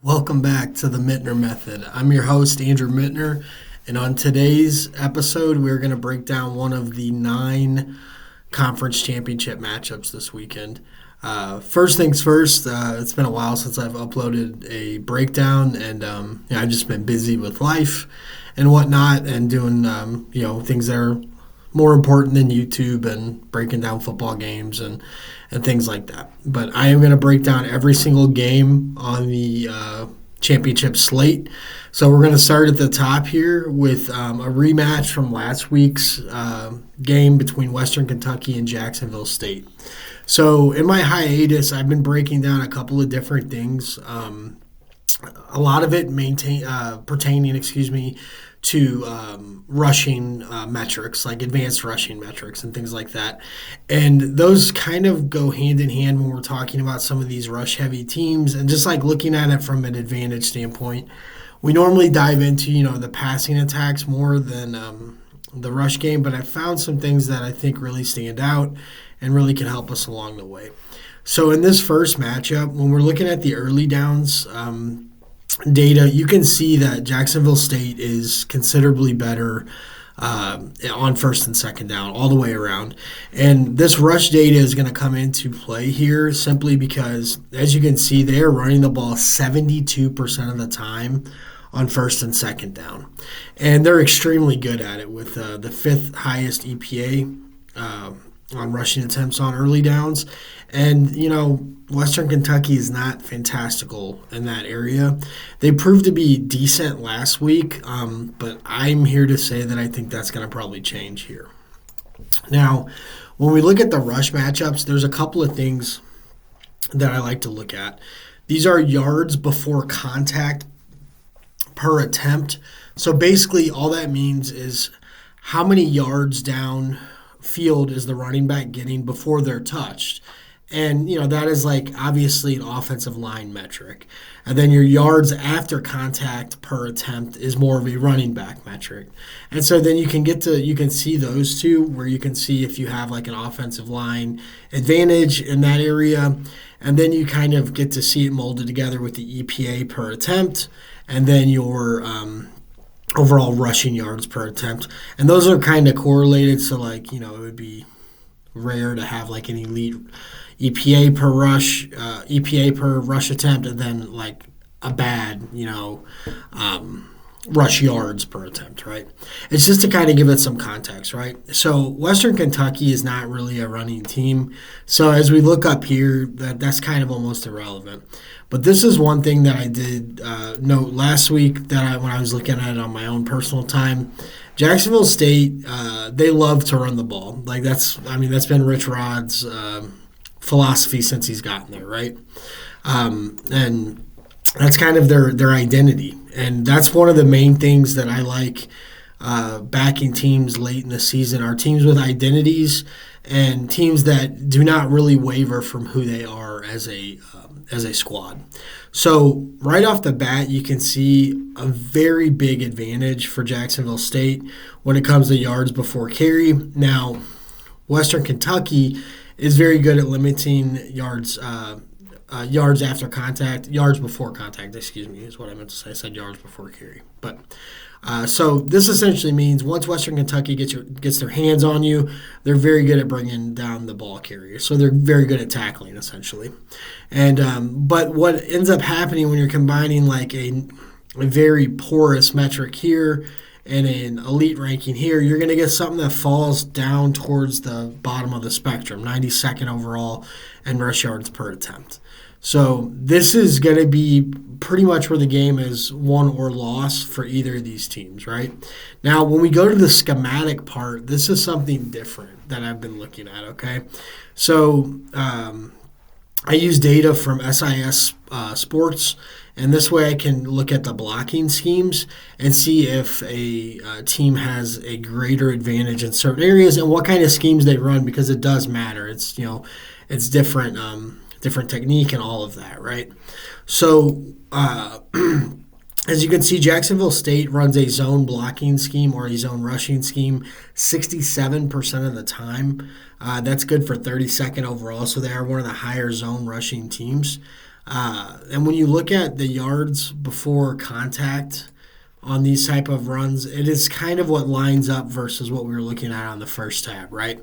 Welcome back to the Mintner Method. I'm your host, Andrew Mintner, and on today's episode, we're going to break down one of the 9 conference championship matchups this weekend. First things first, it's been a while since I've uploaded a breakdown, and I've just been busy with life and whatnot, and doing things that are more important than YouTube and breaking down football games and things like that. But I am going to break down every single game on the championship slate. So we're going to start at the top here with a rematch from last week's game between Western Kentucky and Jacksonville State. So in my hiatus, I've been breaking down a couple of different things. A lot of it pertaining to rushing metrics, like advanced rushing metrics and things like that. And those kind of go hand in hand when we're talking about some of these rush-heavy teams and just like looking at it from an advantage standpoint. We normally dive into, the passing attacks more than the rush game, but I found some things that I think really stand out and really can help us along the way. So in this first matchup, when we're looking at the early downs data, you can see that Jacksonville State is considerably better on first and second down all the way around. And this rush data is going to come into play here simply because, as you can see, they are running the ball 72% of the time on first and second down. And they're extremely good at it with the 5th highest EPA on rushing attempts on early downs. And, Western Kentucky is not fantastical in that area. They proved to be decent last week, but I'm here to say that I think that's going to probably change here. Now, when we look at the rush matchups, there's a couple of things that I like to look at. These are yards before contact per attempt. So basically all that means is how many yards down field is the running back getting before they're touched. And, that is like obviously an offensive line metric. And then your yards after contact per attempt is more of a running back metric. And so then you can see those two where you can see if you have like an offensive line advantage in that area. And then you kind of get to see it molded together with the EPA per attempt and then your overall rushing yards per attempt. And those are kind of correlated. So like, it would be rare to have like an elite EPA per rush attempt, and then like a bad, rush yards per attempt, right? It's just to kind of give it some context, right? So Western Kentucky is not really a running team. So as we look up here, that's kind of almost irrelevant. But this is one thing that I did note last week when I was looking at it on my own personal time. Jacksonville State, they love to run the ball. Like that's been Rich Rod's philosophy since he's gotten there, right? And that's kind of their identity. And that's one of the main things that I like backing teams late in the season are teams with identities and teams that do not really waver from who they are as a squad. So right off the bat, you can see a very big advantage for Jacksonville State when it comes to yards before carry. Now, Western Kentucky is very good at limiting yards after contact, yards before contact, is what I meant to say. I said yards before carry. But so this essentially means once Western Kentucky gets their hands on you, they're very good at bringing down the ball carrier. So they're very good at tackling, essentially. And but what ends up happening when you're combining like a very porous metric here and an elite ranking here, you're going to get something that falls down towards the bottom of the spectrum, 92nd overall and rush yards per attempt. So this is going to be pretty much where the game is won or lost for either of these teams, right? Now, when we go to the schematic part, this is something different that I've been looking at, okay? So I use data from SIS Sports, and this way I can look at the blocking schemes and see if a team has a greater advantage in certain areas and what kind of schemes they run, because it does matter. It's, it's different technique and all of that, right? So as you can see, Jacksonville State runs a zone blocking scheme or a zone rushing scheme 67% of the time. That's good for 32nd overall, so they are one of the higher zone rushing teams. And when you look at the yards before contact on these type of runs, it is kind of what lines up versus what we were looking at on the first tab, right?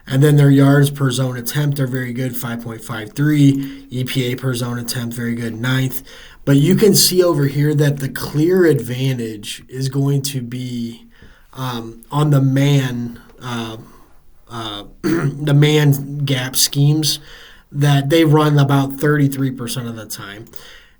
And then their yards per zone attempt are very good, 5.53. EPA per zone attempt, very good, ninth. But you can see over here that the clear advantage is going to be on the man the man gap schemes that they run about 33% of the time.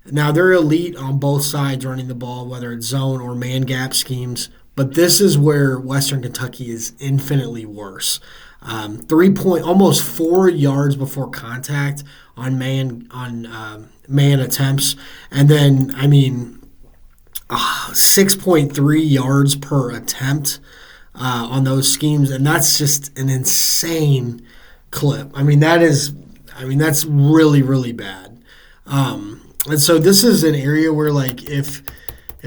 Now, they're elite on both sides running the ball, whether it's zone or man gap schemes, but this is where Western Kentucky is infinitely worse. Almost 4 yards before contact on man attempts, and then 6.3 yards per attempt on those schemes, and that's just an insane clip. That's really, really bad. And so this is an area where, like, if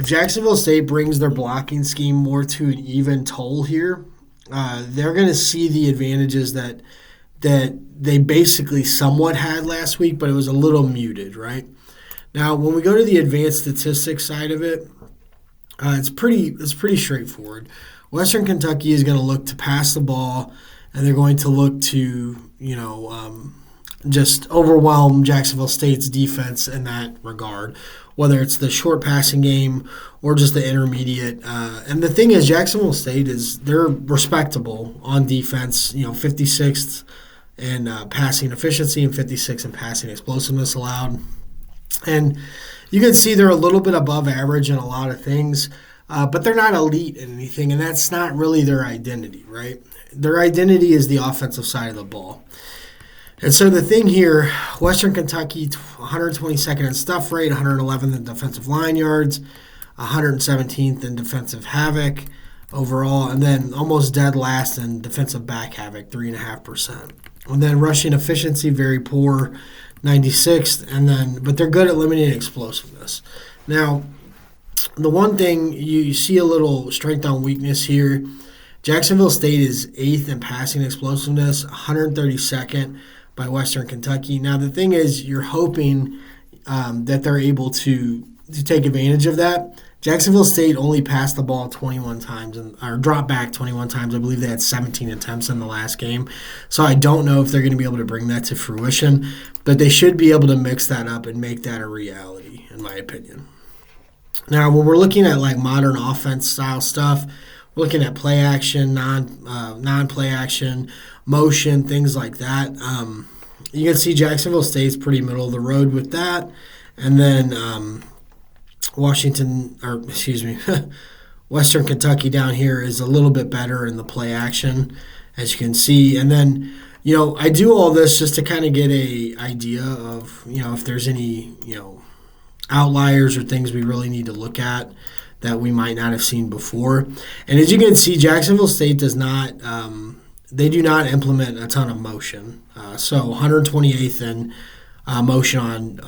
Jacksonville State brings their blocking scheme more to an even toll here, they're going to see the advantages that they basically somewhat had last week, but it was a little muted, right? Now, when we go to the advanced statistics side of it, it's pretty straightforward. Western Kentucky is going to look to pass the ball, and they're going to look to just overwhelm Jacksonville State's defense in that regard, whether it's the short passing game or just the intermediate. And the thing is, Jacksonville State they're respectable on defense, 56th in passing efficiency and 56th in passing explosiveness allowed. And you can see they're a little bit above average in a lot of things, but they're not elite in anything, and that's not really their identity, right? Their identity is the offensive side of the ball. And so the thing here, Western Kentucky, 122nd in stuff rate, 111th in defensive line yards, 117th in defensive havoc overall, and then almost dead last in defensive back havoc, 3.5%. And then rushing efficiency, very poor, 96th, but they're good at limiting explosiveness. Now, the one thing you see a little strength on weakness here, Jacksonville State is 8th in passing explosiveness, 132nd by Western Kentucky. Now, the thing is, you're hoping that they're able to take advantage of that. Jacksonville State only passed the ball 21 times or dropped back 21 times. I believe they had 17 attempts in the last game. So I don't know if they're going to be able to bring that to fruition, but they should be able to mix that up and make that a reality, in my opinion. Now, when we're looking at like modern offense style stuff, we're looking at play action, non-play action, motion, things like that. You can see Jacksonville State's pretty middle of the road with that. And then Western Kentucky down here is a little bit better in the play action, as you can see. And then, I do all this just to kind of get a idea of, if there's any, outliers or things we really need to look at that we might not have seen before. And as you can see, Jacksonville State does not they do not implement a ton of motion. So 128th in motion on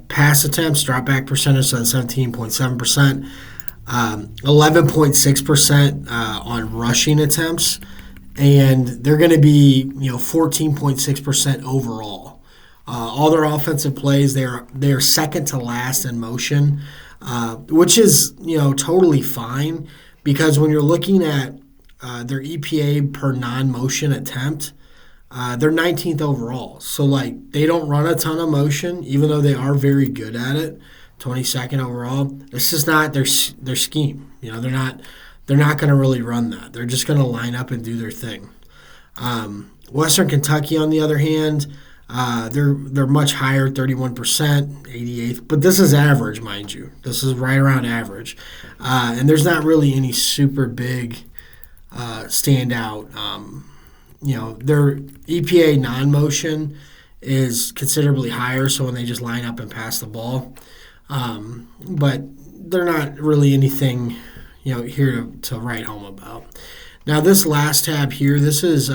pass attempts, drop back percentage, so 17.7%, 11.6% on rushing attempts, and they're going to be 14.6% overall. All their offensive plays, they're second to last in motion, which is totally fine, because when you're looking at their EPA per non-motion attempt, they're 19th overall. So they don't run a ton of motion, even though they are very good at it. 22nd overall. It's just not their scheme. They're not going to really run that. They're just going to line up and do their thing. Western Kentucky, on the other hand, they're much higher, 31%, 88th. But this is average, mind you. This is right around average. And there's not really any super big standout. Their EPA non-motion is considerably higher, so when they just line up and pass the ball. But they're not really anything, here to write home about. Now, this last tab here, this is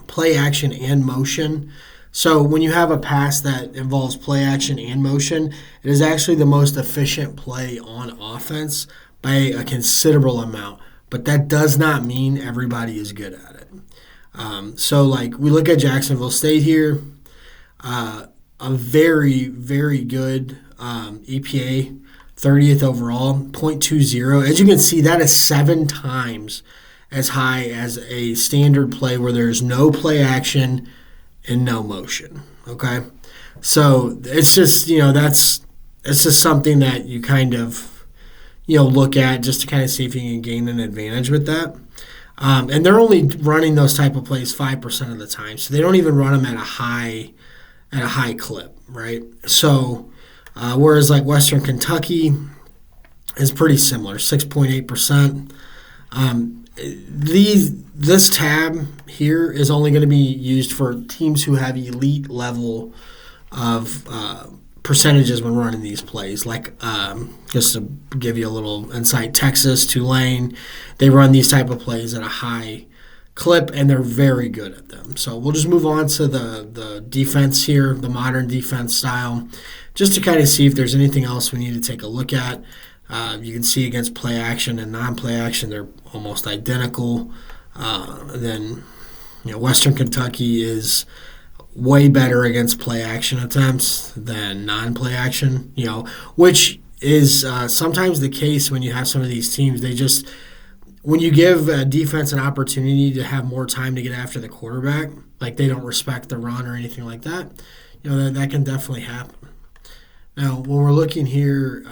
play action and motion. So when you have a pass that involves play action and motion, it is actually the most efficient play on offense by a considerable amount. But that does not mean everybody is good at it. So we look at Jacksonville State here, a very, very good EPA, 30th overall, 0.20. As you can see, that is 7 times as high as a standard play where there's no play action and no motion. Okay, so it's just it's just something that you kind of look at just to kind of see if you can gain an advantage with that. And they're only running those type of plays 5% of the time, so they don't even run them at a high clip, right? So whereas like Western Kentucky is pretty similar, 6.8%. This tab here is only going to be used for teams who have elite level of percentages when running these plays. Like just to give you a little insight, Texas, Tulane, they run these type of plays at a high clip, and they're very good at them. So we'll just move on to the defense here, the modern defense style, just to kind of see if there's anything else we need to take a look at. You can see against play action and non-play action, they're almost identical. Then Western Kentucky is way better against play action attempts than non-play action, which is sometimes the case when you have some of these teams. When you give a defense an opportunity to have more time to get after the quarterback, like they don't respect the run or anything like that, that can definitely happen. Now, when we're looking here,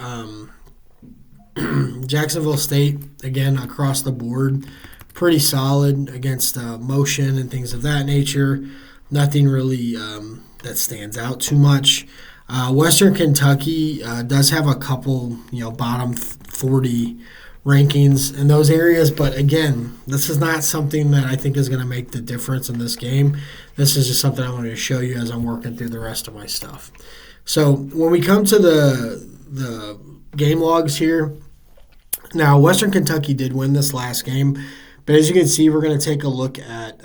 Jacksonville State, again, across the board, pretty solid against motion and things of that nature. Nothing really that stands out too much. Western Kentucky does have a couple, bottom 40 rankings in those areas, but again, this is not something that I think is going to make the difference in this game. This is just something I wanted to show you as I'm working through the rest of my stuff. So when we come to the game logs here, now Western Kentucky did win this last game, but as you can see, we're going to take a look at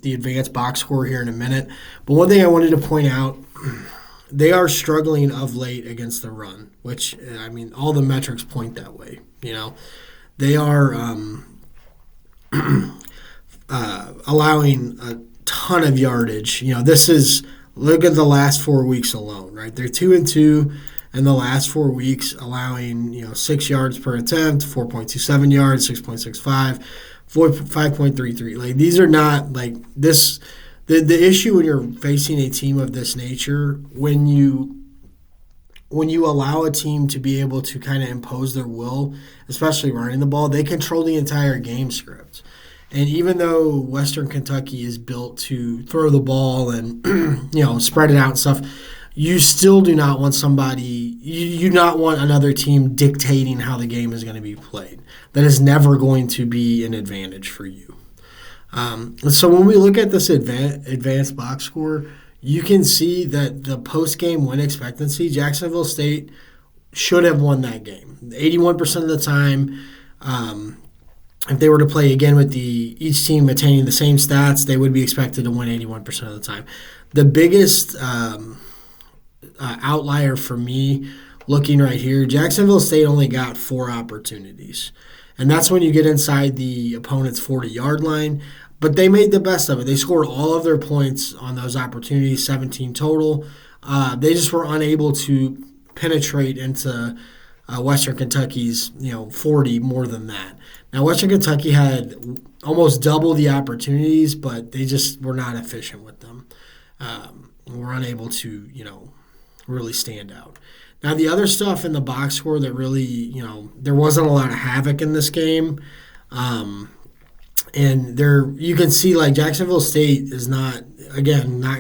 the advanced box score here in a minute. But one thing I wanted to point out, they are struggling of late against the run, which, all the metrics point that way. They are allowing a ton of yardage. Look at the last 4 weeks alone, right? They're 2-2 in the last 4 weeks, allowing 6 yards per attempt, 4.27 yards, 6.65, 5.33. Like these are not like this. The issue when you're facing a team of this nature, when you allow a team to be able to kind of impose their will, especially running the ball, they control the entire game script. And even though Western Kentucky is built to throw the ball and spread it out and stuff, you still do not want you do not want another team dictating how the game is going to be played. That is never going to be an advantage for you. So when we look at this advanced box score, you can see that the post-game win expectancy, Jacksonville State should have won that game. 81% of the time, if they were to play again with each team attaining the same stats, they would be expected to win 81% of the time. The biggest outlier for me, looking right here, Jacksonville State only got 4 opportunities. And that's when you get inside the opponent's 40-yard line. But they made the best of it. They scored all of their points on those opportunities, 17 total. They just were unable to penetrate into Western Kentucky's 40 more than that. Now, Western Kentucky had almost double the opportunities, but they just were not efficient with them. Were unable to, really stand out. Now, the other stuff in the box score that really, there wasn't a lot of havoc in this game. And you can see like Jacksonville State is not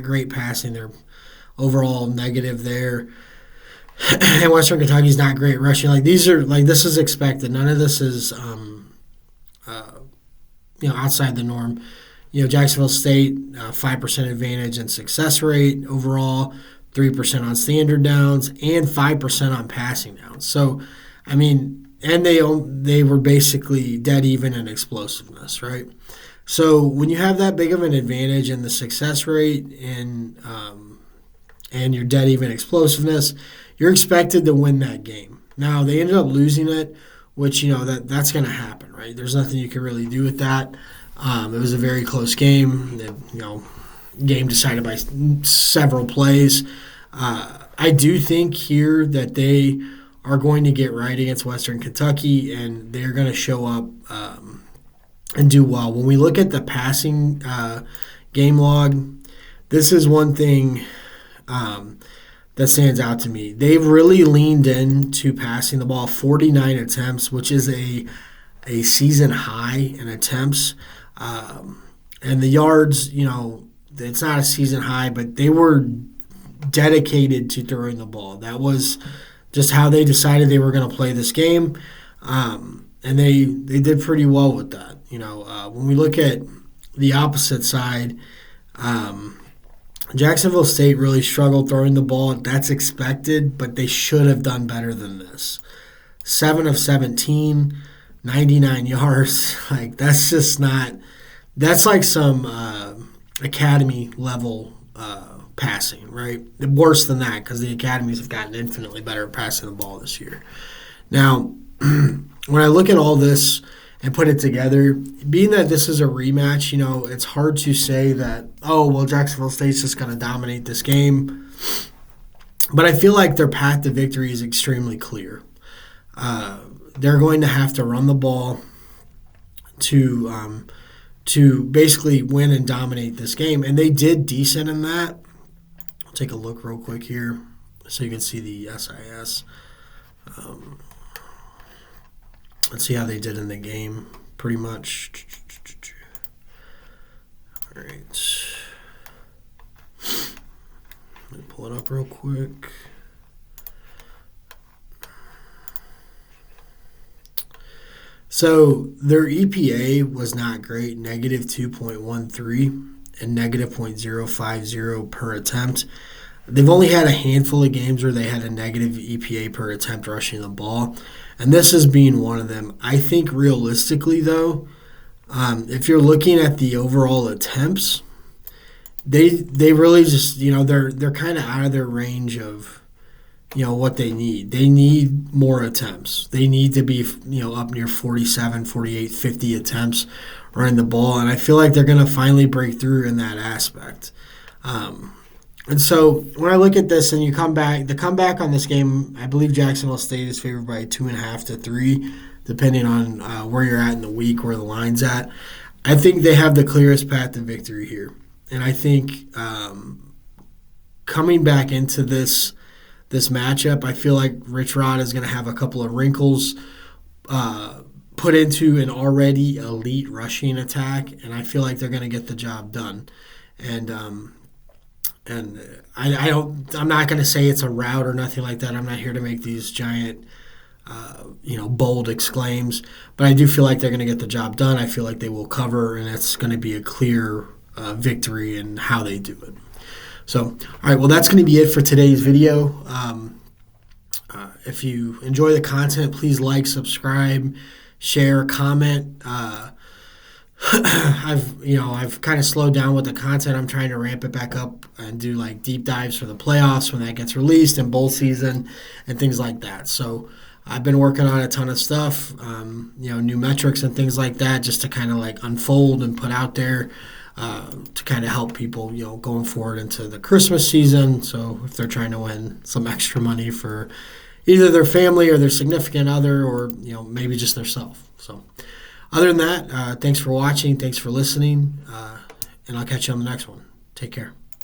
great passing. They're overall negative there. And Western Kentucky's not great rushing. Like these are this is expected. None of this is outside the norm. Jacksonville State 5% advantage in success rate overall, 3% on standard downs, and 5% on passing downs. So, and they were basically dead even in explosiveness, right? So when you have that big of an advantage in the success rate and your dead even explosiveness, you're expected to win that game. Now they ended up losing it, which that's going to happen, right? There's nothing you can really do with that. It was a very close game. Game decided by several plays. I do think here that they are going to get right against Western Kentucky, and they're going to show up and do well. When we look at the passing game log, this is one thing that stands out to me. They've really leaned into passing the ball, 49 attempts, which is a season high in attempts. And the yards, it's not a season high, but they were dedicated to throwing the ball. That was just how they decided they were going to play this game. And they did pretty well with that. When we look at the opposite side, Jacksonville State really struggled throwing the ball. That's expected, but they should have done better than this. 7 of 17, 99 yards. That's just not – that's like some academy level passing, right? Worse than that, because the academies have gotten infinitely better at passing the ball this year. Now, when I look at all this – and put it together, being that this is a rematch, it's hard to say that, Jacksonville State's just going to dominate this game. But I feel like their path to victory is extremely clear. They're going to have to run the ball to basically win and dominate this game. And they did decent in that. I'll take a look real quick here so you can see the SIS. Let's see how they did in the game, pretty much. All right. Let me pull it up real quick. So their EPA was not great, negative 2.13 and negative 0.050 per attempt. They've only had a handful of games where they had a negative EPA per attempt rushing the ball, and this is being one of them. I think realistically, though, if you're looking at the overall attempts, they really just they're kind of out of their range of what they need. They need more attempts. They need to be up near 47, 48, 50 attempts running the ball, and I feel like they're going to finally break through in that aspect. And so when I look at this and the comeback on this game, I believe Jacksonville State is favored by 2.5 to 3, depending on where you're at in the week, where the line's at. I think they have the clearest path to victory here. And I think coming back into this matchup, I feel like Rich Rod is going to have a couple of wrinkles put into an already elite rushing attack, and I feel like they're going to get the job done. And I'm not going to say it's a rout or nothing like that. I'm not here to make these giant, bold exclaims, but I do feel like they're going to get the job done. I feel like they will cover, and it's going to be a clear victory in how they do it. So, all right, well, that's going to be it for today's video. If you enjoy the content, please like, subscribe, share, comment. I've kind of slowed down with the content. I'm trying to ramp it back up and do like deep dives for the playoffs when that gets released and bowl season and things like that. So I've been working on a ton of stuff, new metrics and things like that, just to kind of like unfold and put out there to kind of help people, going forward into the Christmas season. So if they're trying to win some extra money for either their family or their significant other, or maybe just their self. So. Other than that, thanks for watching, thanks for listening, and I'll catch you on the next one. Take care.